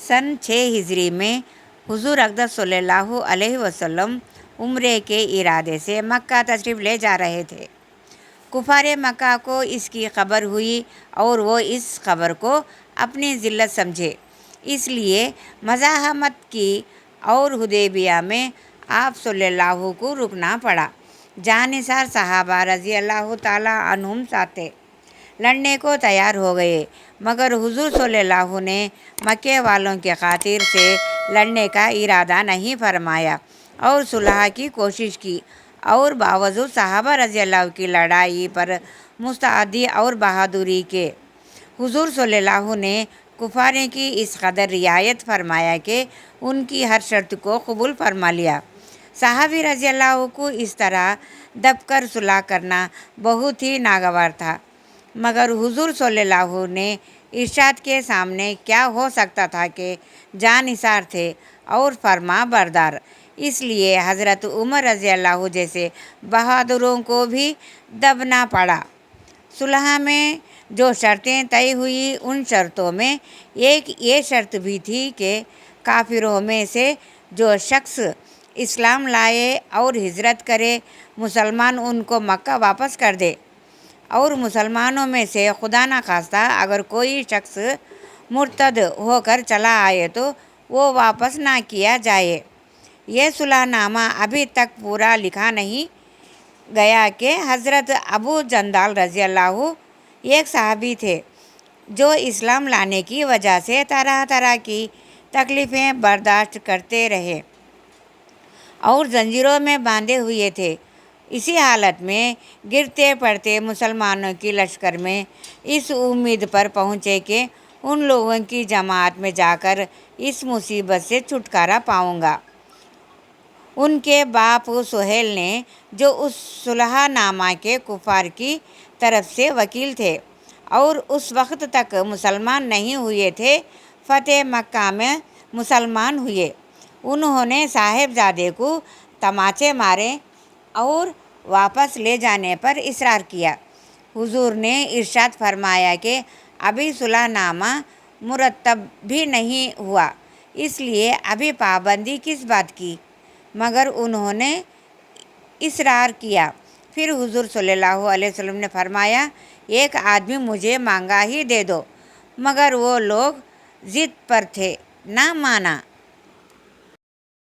سن 6 ہجری میں حضور اقدس صلی اللہ علیہ وسلم عمرے کے ارادے سے مکہ تشریف لے جا رہے تھے۔ کفار مکہ کو اس کی خبر ہوئی اور وہ اس خبر کو اپنی ذلت سمجھے، اس لیے مزاحمت کی اور حدیبیہ میں آپ صلی اللہ کو رکنا پڑا۔ جانثار صحابہ رضی اللہ تعالیٰ عنہم ساتھ تھے، لڑنے کو تیار ہو گئے، مگر حضور صلی اللہ نے مکے والوں کی خاطر سے لڑنے کا ارادہ نہیں فرمایا اور صلح کی کوشش کی، اور باوجود صحابہ رضی اللہ کی لڑائی پر مستعدی اور بہادری کے حضور صلی اللہ نے کفار کی اس قدر رعایت فرمایا کہ ان کی ہر شرط کو قبول فرما لیا۔ صحابی رضی اللہ کو اس طرح دب کر صلح کرنا بہت ہی ناگوار تھا، مگر حضور صلی اللہ نے ارشاد کے سامنے کیا ہو سکتا تھا کہ جانثار تھے اور فرما بردار، اس لیے حضرت عمر رضی اللہ جیسے بہادروں کو بھی دبنا پڑا۔ صلح میں جو شرطیں طے ہوئی ان شرطوں میں ایک یہ شرط بھی تھی کہ کافروں میں سے جو شخص اسلام لائے اور ہجرت کرے مسلمان ان کو مکہ واپس کر دے، اور مسلمانوں میں سے خدا نخواستہ اگر کوئی شخص مرتد ہو کر چلا آئے تو وہ واپس نہ کیا جائے۔ یہ صلح نامہ ابھی تک پورا لکھا نہیں گیا کہ حضرت ابو جندال رضی اللہ ایک صحابی تھے جو اسلام لانے کی وجہ سے طرح طرح کی تکلیفیں برداشت کرتے رہے اور زنجیروں میں باندھے ہوئے تھے۔ اسی حالت میں گرتے پڑتے مسلمانوں کی لشکر میں اس امید پر پہنچے کہ ان لوگوں کی جماعت میں جا کر اس مصیبت سے چھٹکارا پاؤں گا۔ ان کے باپ سہیل نے، جو اس صلح نامہ کے کفار کی طرف سے وکیل تھے اور اس وقت تک مسلمان نہیں ہوئے تھے، فتح مکہ میں مسلمان ہوئے۔ انہوں نے صاحبزادے کو تماچے مارے اور واپس لے جانے پر اصرار کیا۔ حضور نے ارشاد فرمایا کہ ابھی صلح نامہ مرتب بھی نہیں ہوا، اس لیے ابھی پابندی کس بات کی، مگر انہوں نے اصرار کیا۔ پھر حضور صلی اللہ علیہ وسلم نے فرمایا، ایک آدمی مجھے مانگا ہی دے دو، مگر وہ لوگ ضد پر تھے، نہ مانا۔